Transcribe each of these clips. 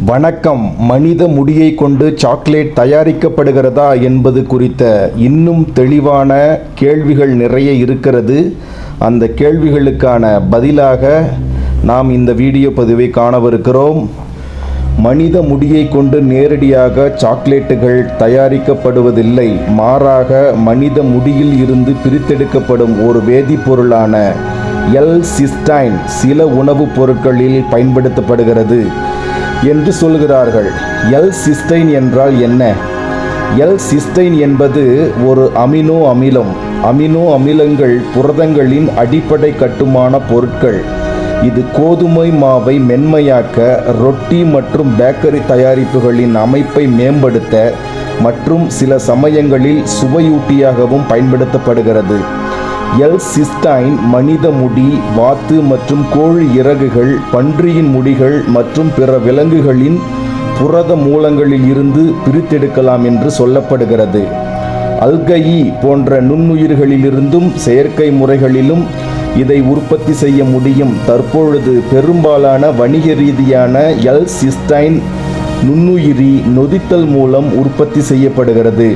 வணக்கம். மனித முடியை கொண்டு சாக்லேட் தயாரிக்கப்படுகிறதா என்பது குறித்த இன்னும் தெளிவான கேள்விகள் நிறைய இருக்கிறது. அந்த கேள்விகளுக்கான பதிலாக நாம் இந்த வீடியோ பதிவை காணவிருக்கிறோம். மனித முடியை கொண்டு நேரடியாக சாக்லேட்டுகள் தயாரிக்கப்படுவதில்லை. மாறாக மனித முடியில் இருந்து பிரித்தெடுக்கப்படும் ஒரு வேதிப்பொருளான எல்-சிஸ்டைன் சில உணவுப் பொருட்களில் பயன்படுத்தப்படுகிறது என்று சொல்கிறார்கள். எல்-சிஸ்டைன் என்றால் என்ன? எல்-சிஸ்டைன் என்பது ஒரு அமினோ அமிலம். அமினோ அமிலங்கள் புரதங்களின் அடிப்படை கட்டுமான பொருட்கள். இது கோதுமை மாவை மென்மையாக்க, ரொட்டி மற்றும் பேக்கரி தயாரிப்புகளின் அமைப்பை மேம்படுத்த மற்றும் சில சமயங்களில் சுவையூட்டியாகவும் பயன்படுத்தப்படுகிறது. எல்-சிஸ்டைன் மனித முடி, வாத்து மற்றும் கோழி இறகுகள், பன்றியின் முடிகள் மற்றும் பிற விலங்குகளின் புரத மூலங்களில் இருந்து பிரித்தெடுக்கலாம் என்று சொல்லப்படுகிறது. அல்கை போன்ற நுண்ணுயிர்களிலிருந்தும் செயற்கை முறைகளிலும் இதை உற்பத்தி செய்ய முடியும். தற்பொழுது பெரும்பாலான வணிக ரீதியான எல்-சிஸ்டைன் நுண்ணுயிரி நொதித்தல் மூலம் உற்பத்தி செய்யப்படுகிறது.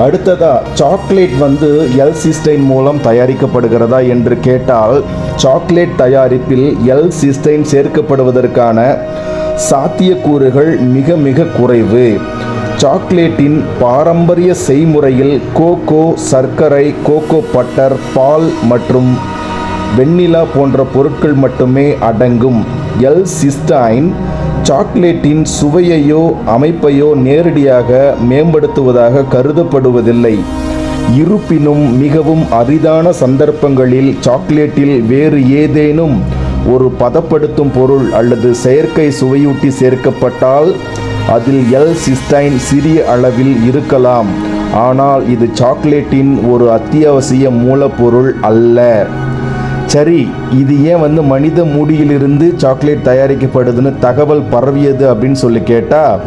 அடுத்ததா, சாக்லேட் எல்-சிஸ்டைன் மூலம் தயாரிக்கப்படுகிறதா என்று கேட்டால், சாக்லேட் தயாரிப்பில் எல்-சிஸ்டைன் சேர்க்கப்படுவதற்கான சாத்தியக்கூறுகள் மிக மிக குறைவு. சாக்லேட்டின் பாரம்பரிய செய்முறையில் கோகோ, சர்க்கரை, கோகோ பட்டர், பால் மற்றும் வெண்ணிலா போன்ற பொருட்கள் மட்டுமே அடங்கும். எல்-சிஸ்டைன் சாக்லேட்டின் சுவையையோ அமைப்பையோ நேரடியாக மேம்படுத்துவதாக கருதப்படுவதில்லை. இருப்பினும் மிகவும் அரிதான சந்தர்ப்பங்களில் சாக்லேட்டில் வேறு ஏதேனும் ஒரு பதப்படுத்தும் பொருள் அல்லது செயற்கை சுவையூட்டி சேர்க்கப்பட்டால் அதில் எல்-சிஸ்டைன் சிறிய அளவில் இருக்கலாம். ஆனால் இது சாக்லேட்டின் ஒரு அத்தியாவசிய மூலப்பொருள் அல்ல. சரி, இது ஏன் மனித முடியிலிருந்து சாக்லேட் தயாரிக்கப்படுதுன்னு தகவல் பரவியது அப்படின்னு சொல்லி கேட்டால்,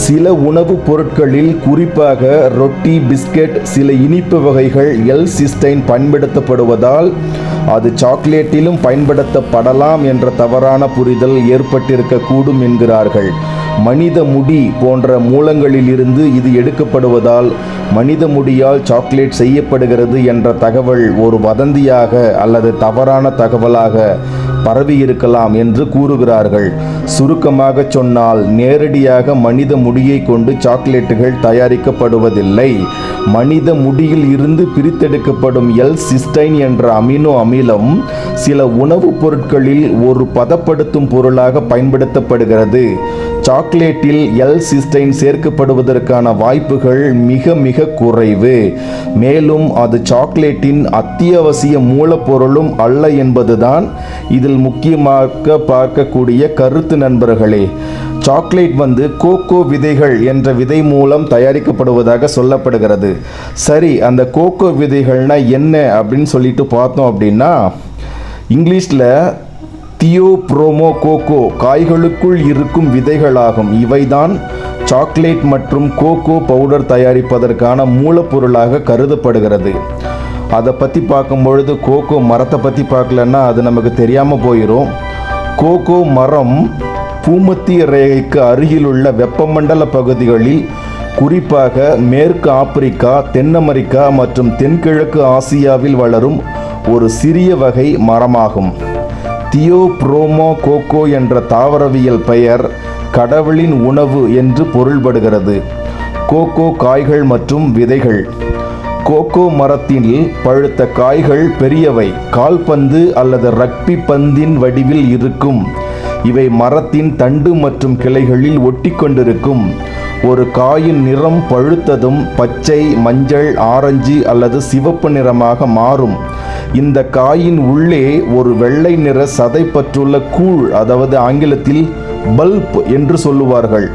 சில உணவுப் பொருட்களில், குறிப்பாக ரொட்டி, பிஸ்கட், சில இனிப்பு வகைகள் எல்-சிஸ்டைன் பயன்படுத்தப்படுவதால் அது சாக்லேட்டிலும் பயன்படுத்தப்படலாம் என்ற தவறான புரிதல் ஏற்பட்டிருக்கக்கூடும் என்கிறார்கள். மனித முடி போன்ற மூலங்களிலிருந்து இது எடுக்கப்படுவதால் மனித முடியால் சாக்லேட் செய்யப்படுகிறது என்ற தகவல் ஒரு வதந்தியாக அல்லது தவறான தகவலாக பரவியிருக்கலாம் என்று கூறுகிறார்கள். சுருக்கமாக சொன்னால், நேரடியாக மனித முடியை கொண்டு சாக்லேட்டுகள் தயாரிக்கப்படுவதில்லை. மனித முடியில் இருந்து பிரித்தெடுக்கப்படும் எல்-சிஸ்டைன் என்ற அமினோ அமிலம் சில உணவுப் பொருட்களில் ஒரு பதப்படுத்தும் பொருளாக பயன்படுத்தப்படுகிறது. சாக்லேட்டில் எல்-சிஸ்டைன் சேர்க்கப்படுவதற்கான வாய்ப்புகள் மிக மிக குறைவு. மேலும் அது சாக்லேட்டின் அத்தியாவசிய மூலப்பொருளும் அல்ல என்பதுதான் இதில் முக்கியமாக பார்க்கக்கூடிய கருத்து நண்பர்களே. சாக்லேட் கோகோ விதைகள் என்ற விதை மூலம் தயாரிக்கப்படுவதாக சொல்லப்படுகிறது. சரி, அந்த கோகோ விதைகள்னா என்ன அப்படின்னு சொல்லிட்டு பார்த்தோம் அப்படின்னா, இங்கிலீஷில் தியோப்ரோமோ கோகோ காய்களுக்குள் இருக்கும் விதைகளாகும். இவைதான் சாக்லேட் மற்றும் கோகோ பவுடர் தயாரிப்பதற்கான மூலப்பொருளாக கருதப்படுகிறது. அதை பற்றி பார்க்கும்பொழுது, கோகோ மரத்தை பற்றி பார்க்கலன்னா அது நமக்கு தெரியாமல் போயிடும். கோகோ மரம் பூமத்திய ரேகைக்கு அருகிலுள்ள வெப்பமண்டல பகுதிகளில், குறிப்பாக மேற்கு ஆப்பிரிக்கா, தென் அமெரிக்கா மற்றும் தென்கிழக்கு ஆசியாவில் வளரும் ஒரு சிறிய வகை மரமாகும். தியோப்ரோமோ கோகோ என்ற தாவரவியல் பெயர் கடவுளின் உணவு என்று பொருள்படுகிறது. கோகோ காய்கள் மற்றும் விதைகள். கோகோ மரத்தில் பழுத்த காய்கள் பெரியவை, கால்பந்து அல்லது ரக்பி பந்தின் வடிவில் இருக்கும். இவை மரத்தின் தண்டு மற்றும் கிளைகளில் ஒட்டி கொண்டிருக்கும். ஒரு காயின் நிறம் பழுத்ததும் பச்சை, மஞ்சள், ஆரஞ்சு அல்லது சிவப்பு நிறமாக மாறும். இந்த காயின் உள்ளே ஒரு வெள்ளை நிற சதைப்பற்றுள்ள கூழ், அதாவது ஆங்கிலத்தில் பல்ப் என்று சொல்லுவார்கள்.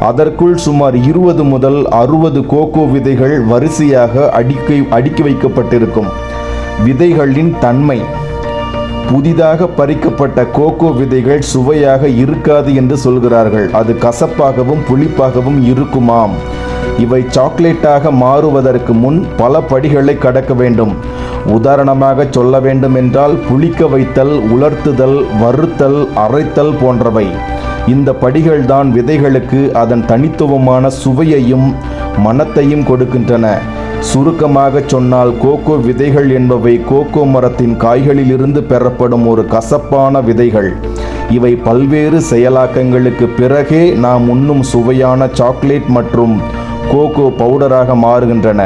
அதற்குள் சுமார் 20 முதல் 60 கோகோ விதைகள் வரிசையாக அடுக்கி வைக்கப்பட்டிருக்கும். விதைகளின் தன்மை. புதிதாக பறிக்கப்பட்ட கோகோ விதைகள் சுவையாக இருக்காது என்று சொல்கிறார்கள். அது கசப்பாகவும் புளிப்பாகவும் இருக்குமாம். இவை சாக்லேட்டாக மாறுவதற்கு முன் பல படிகளை கடக்க வேண்டும். உதாரணமாக சொல்ல வேண்டும் என்றால், புளிக்க வைத்தல், உலர்த்துதல், வறுத்தல், அரைத்தல் போன்றவை. இந்த படிகள் தான் விதைகளுக்கு அதன் தனித்துவமான சுவையையும் மணத்தையும் கொடுக்கின்றன. சுருக்கமாக சொன்னால் கோகோ விதைகள் என்பவை கோகோ மரத்தின் காய்களிலிருந்து பெறப்படும் ஒரு கசப்பான விதைகள். இவை பல்வேறு செயலாக்கங்களுக்கு பிறகே நாம் உண்ணும் சுவையான சாக்லேட் மற்றும் கோகோ பவுடராக மாறுகின்றன.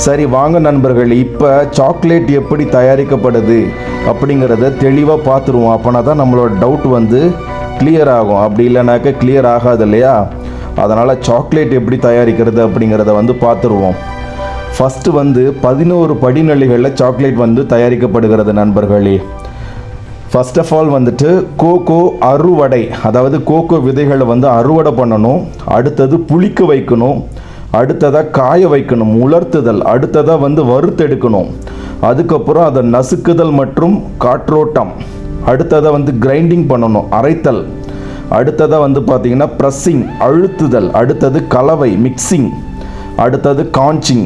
சரி வாங்க நண்பர்கள், இப்போ சாக்லேட் எப்படி தயாரிக்கப்படுது அப்படிங்கிறத தெளிவாக பார்த்துருவோம். அப்போனா தான் நம்மளோட டவுட் கிளியர் ஆகும். அப்படி இல்லைனாக்க கிளியர் ஆகாது இல்லையா? அதனால் சாக்லேட் எப்படி தயாரிக்கிறது அப்படிங்கிறத பார்த்துருவோம். ஃபஸ்ட்டு 11 படிநிலைகளில் சாக்லேட் தயாரிக்கப்படுகிறது நண்பர்களே. ஃபர்ஸ்ட் ஆஃப் ஆல் கோகோ அறுவடை, அதாவது கோகோ விதைகளை அறுவடை பண்ணணும். அடுத்தது புளிக்க வைக்கணும். அடுத்ததாக காய வைக்கணும், உலர்த்துதல். அடுத்ததாக வறுத்தெடுக்கணும். அதுக்கப்புறம் அதை நசுக்குதல் மற்றும் காற்றோட்டம். அடுத்ததாக கிரைண்டிங் பண்ணணும், அரைத்தல். அடுத்ததாக பார்த்தீங்கன்னா ப்ரெஸ்ஸிங், அழுத்துதல். அடுத்தது கலவை, மிக்சிங். அடுத்தது காஞ்சிங்,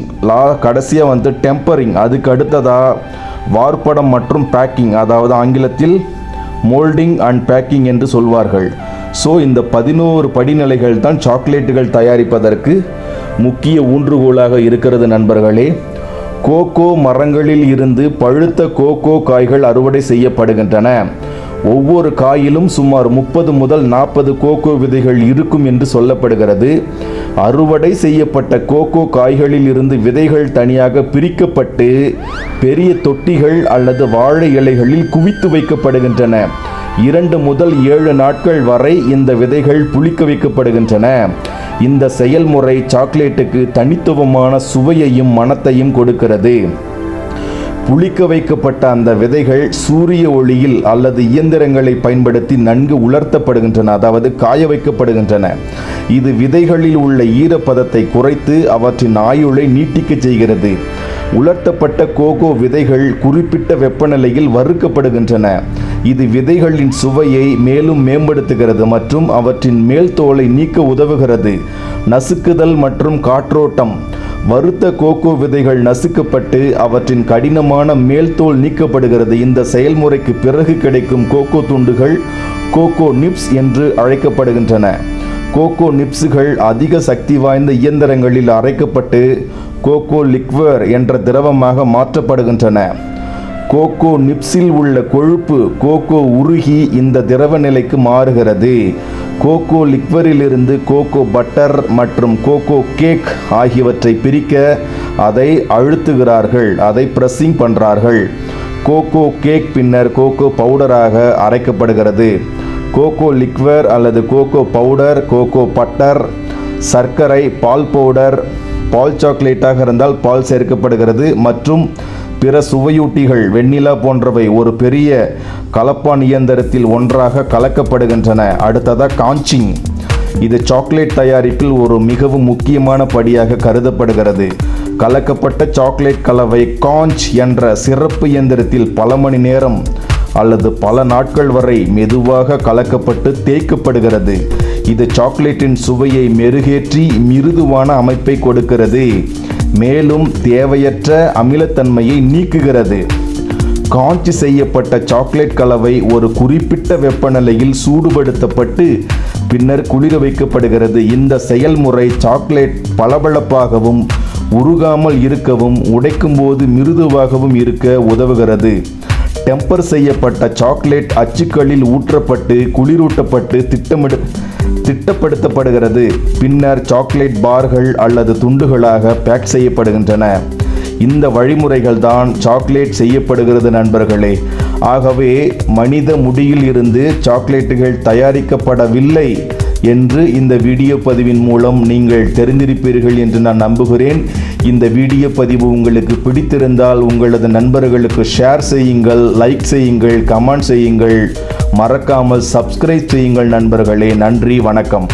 கடைசியாக டெம்பரிங். அதுக்கு அடுத்ததாக வார்ப்படம் மற்றும் பேக்கிங், அதாவது ஆங்கிலத்தில் மோல்டிங் அண்ட் பேக்கிங் என்று சொல்வார்கள். ஸோ இந்த 11 படிநிலைகள் தான் சாக்லேட்டுகள் தயாரிப்பதற்கு முக்கிய ஊன்றுகோலாக இருக்கிறது நண்பர்களே. கோகோ மரங்களில் இருந்து பழுத்த கோகோ காய்கள் அறுவடை செய்யப்படுகின்றன. ஒவ்வொரு காயிலும் சுமார் 30 முதல் 40 கோகோ விதைகள் இருக்கும் என்று சொல்லப்படுகிறது. அறுவடை செய்யப்பட்ட கோகோ காய்களில் இருந்து விதைகள் தனியாக பிரிக்கப்பட்டு பெரிய தொட்டிகள் அல்லது வாழை இலைகளில் குவித்து வைக்கப்படுகின்றன. 2 முதல் 7 நாட்கள் வரை இந்த விதைகள் புளிக்க வைக்கப்படுகின்றன. இந்த செயல்முறை சாக்லேட்டுக்கு தனித்துவமான சுவையையும் மணத்தையும் கொடுக்கிறது. புளிக்க வைக்கப்பட்ட அந்த விதைகள் சூரிய ஒளியில் அல்லது இயந்திரங்களை பயன்படுத்தி நன்கு உலர்த்தப்படுகின்றன, அதாவது காய வைக்கப்படுகின்றன. இது விதைகளில் உள்ள ஈரப்பதத்தை குறைத்து அவற்றின் ஆயுளை நீட்டிக்க செய்கிறது. உலர்த்தப்பட்ட கோகோ விதைகள் குறிப்பிட்ட வெப்பநிலையில் வறுக்கப்படுகின்றன. இது விதைகளின் சுவையை மேலும் மேம்படுத்துகிறது மற்றும் அவற்றின் மேல் தோலை நீக்க உதவுகிறது. நசுக்குதல் மற்றும் காற்றோட்டம். வறுத்த கோகோ விதைகள் நசுக்கப்பட்டு அவற்றின் கடினமான மேல் தோல் நீக்கப்படுகிறது. இந்த செயல்முறைக்கு பிறகு கிடைக்கும் கோகோ துண்டுகள் கோகோ நிப்ஸ் என்று அழைக்கப்படுகின்றன. கோகோ நிப்ஸுகள் அதிக சக்தி வாய்ந்த இயந்திரங்களில் அரைக்கப்பட்டு கோகோ லிக்வர் என்ற திரவமாக மாற்றப்படுகின்றன. கோகோ நிப்ஸில் உள்ள கொழுப்பு கோகோ உருகி இந்த திரவ நிலைக்கு மாறுகிறது. கோகோ லிக்வரிலிருந்து கோகோ பட்டர் மற்றும் கோகோ கேக் ஆகியவற்றை பிரிக்க அதை அழுத்துகிறார்கள், அதை பிரஸ்ஸிங் பண்ணுறார்கள். கோகோ கேக் பின்னர் கோகோ பவுடராக அரைக்கப்படுகிறது. கோகோ லிக்வர் அல்லது கோகோ பவுடர், கோகோ பட்டர், சர்க்கரை, பால் பவுடர், பால் சாக்லேட்டாக இருந்தால் பால் சேர்க்கப்படுகிறது மற்றும் பிற சுவையூட்டிகள் வெண்ணிலா போன்றவை ஒரு பெரிய கலப்பான் இயந்திரத்தில் ஒன்றாக கலக்கப்படுகின்றன. அடுத்ததாக காஞ்சிங். இது சாக்லேட் தயாரிப்பில் ஒரு மிகவும் முக்கியமான படியாக கருதப்படுகிறது. கலக்கப்பட்ட சாக்லேட் கலவை காஞ்ச் என்ற சிறப்பு இயந்திரத்தில் பல மணி நேரம் அல்லது பல நாட்கள் வரை மெதுவாக கலக்கப்பட்டு தேய்க்கப்படுகிறது. இது சாக்லேட்டின் சுவையை மெருகேற்றி மிருதுவான அமைப்பை கொடுக்கிறது, மேலும் தேவையற்ற அமிலத்தன்மையை நீக்குகிறது. காஞ்ச் செய்யப்பட்ட சாக்லேட் கலவை ஒரு குறிப்பிட்ட வெப்பநிலையில் சூடுபடுத்தப்பட்டு பின்னர் குளிர வைக்கப்படுகிறது. இந்த செயல்முறை சாக்லேட் பளபளப்பாகவும் உருகாமல் இருக்கவும் உடைக்கும் போது மிருதுவாகவும் இருக்க உதவுகிறது. டெம்பர் செய்யப்பட்ட சாக்லேட் அச்சுக்களில் ஊற்றப்பட்டு குளிரூட்டப்பட்டு திட்டப்படுத்தப்படுகிறது. பின்னர் சாக்லேட் பார்கள் அல்லது துண்டுகளாக பேக் செய்யப்படுகின்றன. இந்த வழிமுறைகள் தான் சாக்லேட் செய்யப்படுகிறது நண்பர்களே. ஆகவே மனித முடியில் இருந்து சாக்லேட்டுகள் தயாரிக்கப்படவில்லை என்று இந்த வீடியோ பதிவின் மூலம் நீங்கள் தெரிந்திருப்பீர்கள் என்று நான் நம்புகிறேன். இந்த வீடியோ பதிவு உங்களுக்கு பிடித்திருந்தால் உங்களது நண்பர்களுக்கு ஷேர் செய்யுங்கள், லைக் செய்யுங்கள், கமெண்ட் செய்யுங்கள், மறக்காமல் சப்ஸ்கிரைப் செய்யுங்கள் நண்பர்களே. நன்றி, வணக்கம்.